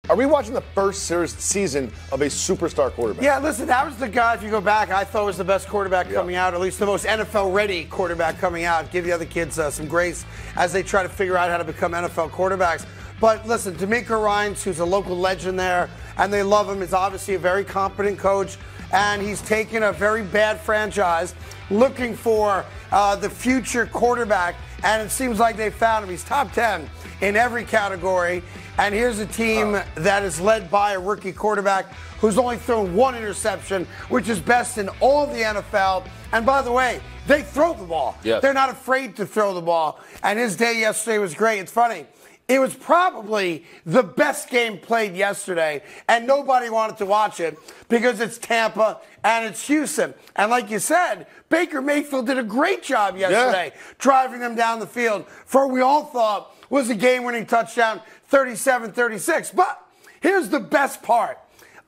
Are we watching the first season of a superstar quarterback? Yeah, listen, that was the guy, if you go back, I thought was the best quarterback coming out, at least the most NFL-ready quarterback coming out. Give the other kids some grace as they try to figure out how to become NFL quarterbacks. But listen, DeMeco Ryans, who's a local legend there, and they love him, is obviously a very competent coach, and he's taken a very bad franchise looking for the future quarterback, and it seems like they found him. He's top 10 in every category. And here's a team that is led by a rookie quarterback who's only thrown one interception, which is best in all of the NFL. And by the way, they throw the ball. Yes. They're not afraid to throw the ball. And his day yesterday was great. It's funny. It was probably the best game played yesterday, and nobody wanted to watch it because it's Tampa and it's Houston. And like you said, Baker Mayfield did a great job yesterday driving them down the field for what we all thought was a game-winning touchdown, 37-36. But here's the best part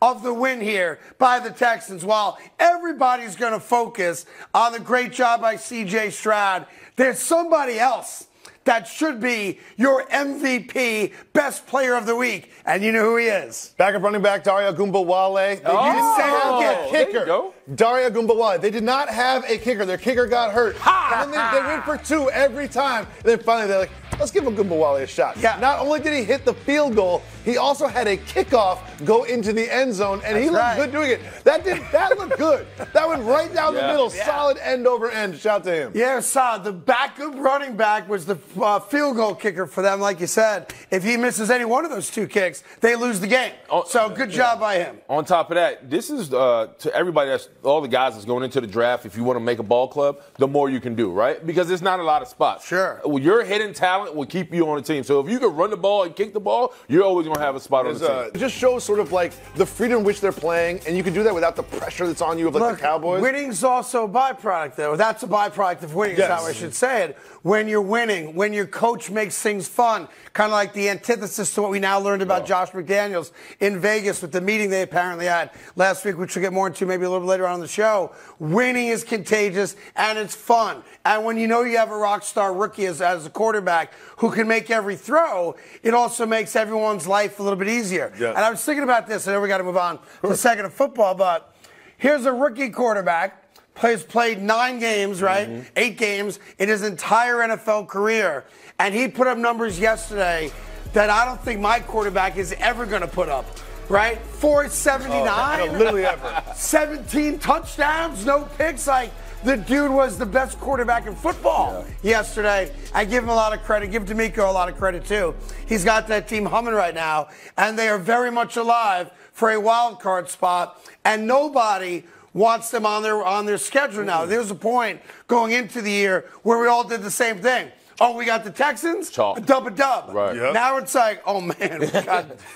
of the win here by the Texans. While everybody's going to focus on the great job by C.J. Stroud, there's somebody else that should be your MVP, best player of the week. And you know who he is. Backup running back, Daria Gumbawale. They didn't have a kicker. Daria Gumbawale. They did not have a kicker. Their kicker got hurt. And then they went for two every time. And then finally they're like, let's give Gumbawale a shot. Yeah. Not only did he hit the field goal, he also had a kickoff go into the end zone, and he looked good doing it. That looked good. That went right down the middle, solid end over end. Shout to him. Yeah, solid. The backup running back was the field goal kicker for them, like you said. If he misses any one of those two kicks, they lose the game. So good job by him. On top of that, this is to everybody, all the guys that's going into the draft, if you want to make a ball club, the more you can do, right? Because there's not a lot of spots. Sure. Well, your hidden talent will keep you on the team. So if you can run the ball and kick the ball, you're always going to have a spot on the team. It just shows sort of like the freedom in which they're playing, and you can do that without the pressure that's on you of like the Cowboys. Winning's also a byproduct, though. That's a byproduct of winning, is how I should say it. When you're winning, when your coach makes things fun, kind of like the antithesis to what we now learned about Josh McDaniels in Vegas with the meeting they apparently had last week, which we'll get more into maybe a little bit later on in the show. Winning is contagious, and it's fun. And when you know you have a rock star rookie as a quarterback who can make every throw, it also makes everyone's life a little bit easier. Yeah. And I was thinking about this. I know we got to move on to the second of football, but here's a rookie quarterback. Has played 9 games, right? 8 games in his entire NFL career. And he put up numbers yesterday that I don't think my quarterback is ever going to put up, right? 479. Literally ever. 17 touchdowns, no picks. Like, the dude was the best quarterback in football yesterday. I give him a lot of credit. Give DeMeco a lot of credit, too. He's got that team humming right now. And they are very much alive for a wild card spot. And nobody wants them on their schedule now. There's a point going into the year where we all did the same thing. Oh, we got the Texans? A dub. Right. Yep. Now it's like, oh, man,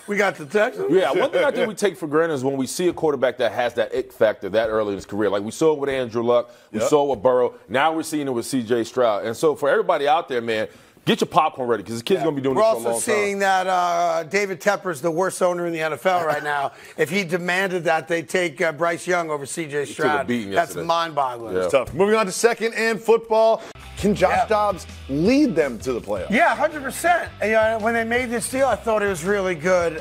we got the Texans? Yeah, one thing I think we take for granted is when we see a quarterback that has that it factor that early in his career. Like we saw it with Andrew Luck. We saw it with Burrow. Now we're seeing it with C.J. Stroud. And so for everybody out there, man, get your popcorn ready because the kid's going to be doing this for a long time. We're also seeing that David Tepper's the worst owner in the NFL right now. If he demanded that they take Bryce Young over C.J. Stroud, that's mind-boggling. It's tough. Moving on to second and football. Can Josh Dobbs lead them to the playoffs? Yeah, 100%. You know, when they made this deal, I thought it was really good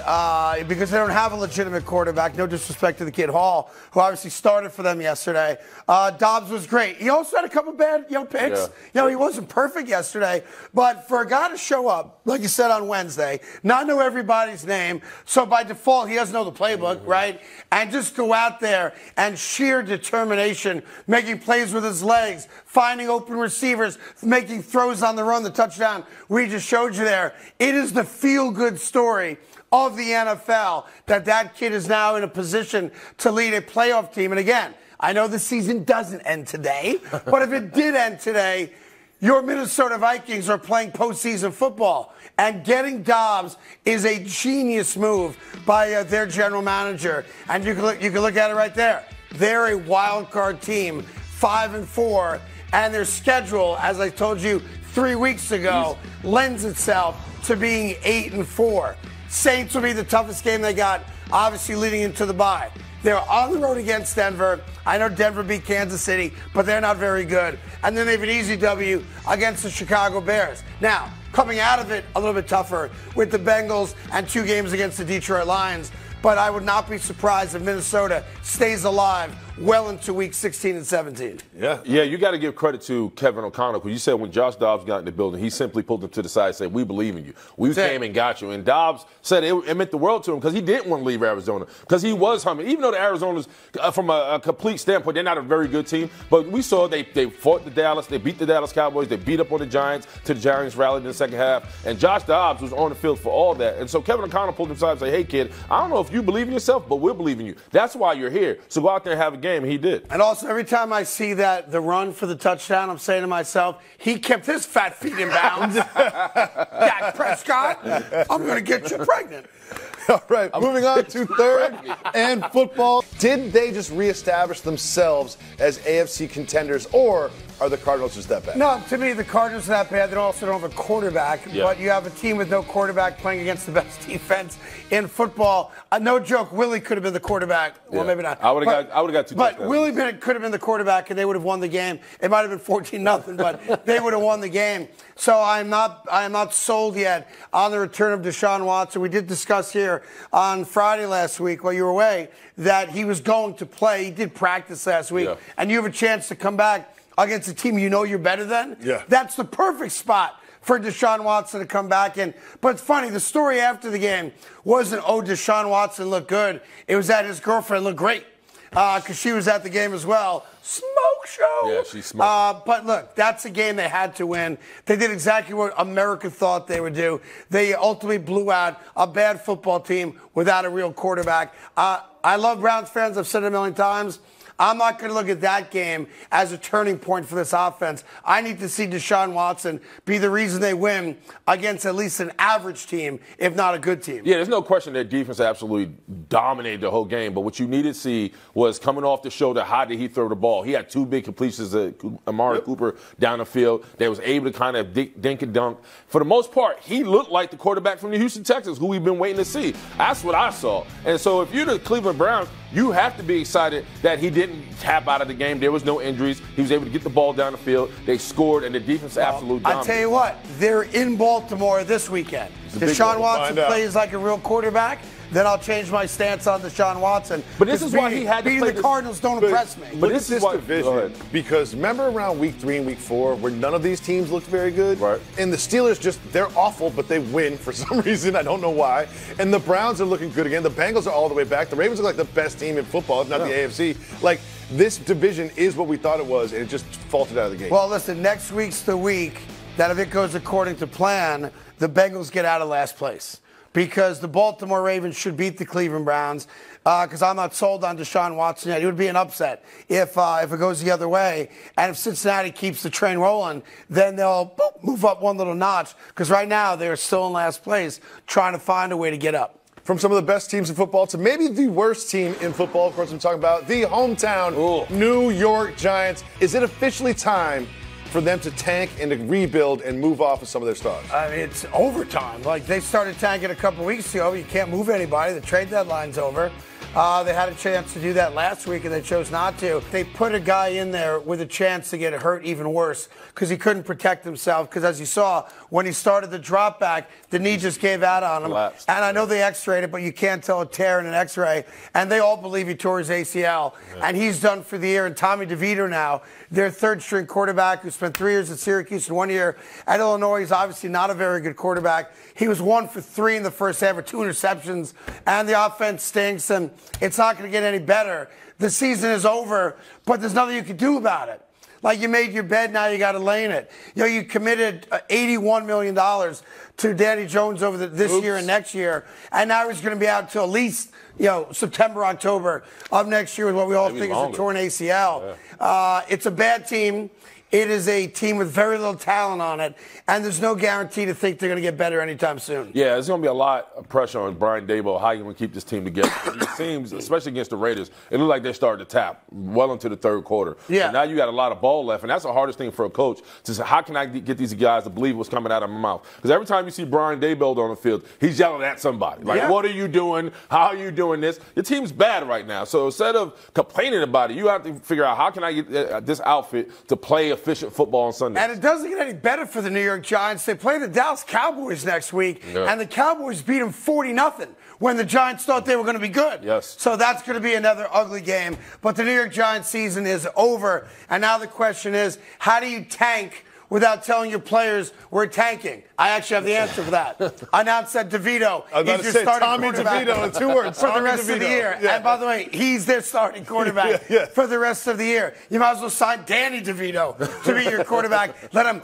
because they don't have a legitimate quarterback. No disrespect to the kid Hall, who obviously started for them yesterday. Dobbs was great. He also had a couple bad picks. He wasn't perfect yesterday, but for a guy to show up, like you said on Wednesday, not know everybody's name, so by default he doesn't know the playbook, right? And just go out there and sheer determination, making plays with his legs, finding open receivers, making throws on the run, the touchdown we just showed you there. It is the feel-good story of the NFL that kid is now in a position to lead a playoff team. And again, I know the season doesn't end today, but if it did end today, your Minnesota Vikings are playing postseason football. And getting Dobbs is a genius move by their general manager. And you can look at it right there. They're a wild card team, 5-4. And their schedule, as I told you 3 weeks ago, lends itself to being 8-4. Saints will be the toughest game they got, obviously leading into the bye. They're on the road against Denver. I know Denver beat Kansas City, but they're not very good. And then they have an easy W against the Chicago Bears. Now, Coming out of it, a little bit tougher with the Bengals and 2 games against the Detroit Lions. But I would not be surprised if Minnesota stays alive well into week 16 and 17. Yeah, you got to give credit to Kevin O'Connell, because you said when Josh Dobbs got in the building, he simply pulled him to the side and said, we believe in you. We came and got you. And Dobbs said it meant the world to him, because he didn't want to leave Arizona, because he was humming. Even though the Arizona's, from a complete standpoint, they're not a very good team, but we saw they fought the Dallas, they beat the Dallas Cowboys, they beat up on the Giants, till the Giants rallied in the second half, and Josh Dobbs was on the field for all that. And so Kevin O'Connell pulled him aside and said, hey, kid, I don't know if you believe in yourself, but we'll believe in you. That's why you're here. So go out there and have a game, and he did. And also, every time I see the run for the touchdown, I'm saying to myself, he kept his fat feet in bounds. Dak Prescott, I'm going to get you pregnant. All right, moving on to third and football. Did they just reestablish themselves as AFC contenders, or are the Cardinals just that bad? No, to me, the Cardinals are that bad. They also don't have a quarterback, but you have a team with no quarterback playing against the best defense in football. No joke, Willie could have been the quarterback. Well, maybe not. I would have got 2 But Willie could have been the quarterback, and they would have won the game. It might have been 14-0, but they would have won the game. So I am not sold yet on the return of Deshaun Watson. We did discuss here on Friday last week while you were away that he was going to play. He did practice last week, and you have a chance to come back against a team you know you're better than. That's the perfect spot for Deshaun Watson to come back in. But it's funny, the story after the game wasn't, oh, Deshaun Watson looked good. It was that his girlfriend looked great, because she was at the game as well. Smoke show. Yeah, she smoked. But look, that's a game they had to win. They did exactly what America thought they would do. They ultimately blew out a bad football team without a real quarterback. I love Browns fans. I've said it a million times. I'm not going to look at that game as a turning point for this offense. I need to see Deshaun Watson be the reason they win against at least an average team, if not a good team. Yeah, there's no question their defense absolutely dominated the whole game. But what you needed to see was coming off the shoulder, how did he throw the ball? He had 2 big completions to Amari Cooper down the field. They was able to kind of dink and dunk. For the most part, he looked like the quarterback from the Houston Texans, who we've been waiting to see. That's what I saw. And so if you're the Cleveland Browns, you have to be excited that he didn't tap out of the game. There was no injuries. He was able to get the ball down the field. They scored, and the defense absolutely dominated. I tell you what, they're in Baltimore this weekend. Deshaun Watson plays like a real quarterback, then I'll change my stance on Deshaun Watson. But this is why he had to play the Cardinals don't impress me. But this is why division, because remember around week 3 and week 4 where none of these teams looked very good? Right. And the Steelers they're awful, but they win for some reason. I don't know why. And the Browns are looking good again. The Bengals are all the way back. The Ravens look like the best team in football, if not the AFC. Like, this division is what we thought it was, and it just faltered out of the gate. Well, listen, next week's the week that if it goes according to plan, the Bengals get out of last place. Because the Baltimore Ravens should beat the Cleveland Browns, because I'm not sold on Deshaun Watson yet. It would be an upset if it goes the other way. And if Cincinnati keeps the train rolling, then they'll move up one little notch, because right now they're still in last place trying to find a way to get up. From some of the best teams in football to maybe the worst team in football, of course, I'm talking about the hometown New York Giants. Is it officially time for them to tank and to rebuild and move off of some of their stars? I mean, it's overtime. Like, they started tanking a couple weeks ago. You can't move anybody. The trade deadline's over. They had a chance to do that last week, and they chose not to. They put a guy in there with a chance to get hurt even worse because he couldn't protect himself. Because as you saw, when he started the drop back, the knee just gave out on him. Collapsed. And I know they x-rayed it, but you can't tell a tear in an x-ray. And they all believe he tore his ACL. Yeah. And he's done for the year. And Tommy DeVito now, their third-string quarterback who spent 3 years at Syracuse and 1 year at Illinois. He's obviously not a very good quarterback. He was 1 for 3 in the first half with 2 interceptions. And the offense stinks, and it's not going to get any better. The season is over, but there's nothing you can do about it. Like, you made your bed, now you got to lay in it. You know, you committed $81 million to Danny Jones over this year and next year, and now he's going to be out until at least, September, October of next year with what we all think is a torn ACL. Yeah. It's a bad team. It is a team with very little talent on it, and there's no guarantee to think they're going to get better anytime soon. Yeah, there's going to be a lot of pressure on Brian Daboll, how you going to keep this team together. It seems, especially against the Raiders, it looked like they started to tap well into the third quarter. Yeah. And now you got a lot of ball left, and that's the hardest thing for a coach, to say, how can I get these guys to believe what's coming out of my mouth? Because every time you see Brian Daboll on the field, he's yelling at somebody. Like, what are you doing? How are you doing this? Your team's bad right now. So instead of complaining about it, you have to figure out, how can I get this outfit to play effectively efficient football on Sunday. And it doesn't get any better for the New York Giants. They play the Dallas Cowboys next week, and the Cowboys beat them 40-0 when the Giants thought they were going to be good. Yes. So that's going to be another ugly game. But the New York Giants season is over, and now the question is, how do you tank without telling your players we're tanking? I actually have the answer for that. I announced that DeVito is your starting Tommy quarterback DeVito in 2 words. for the rest of the year. Yeah. And by the way, he's their starting quarterback for the rest of the year. You might as well sign Danny DeVito to be your quarterback. Let him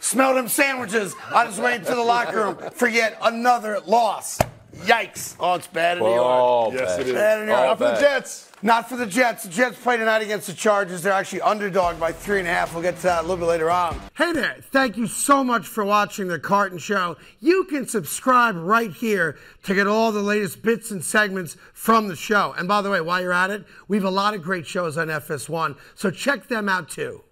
smell them sandwiches on his way to the locker room for yet another loss. Yikes. Oh, it's bad in New York. Yes, it is. Bad in New York. Not for the Jets. Not for the Jets. The Jets play tonight against the Chargers. They're actually underdog by 3.5. We'll get to that a little bit later on. Hey there. Thank you so much for watching The Carton Show. You can subscribe right here to get all the latest bits and segments from the show. And by the way, while you're at it, we have a lot of great shows on FS1, so check them out too.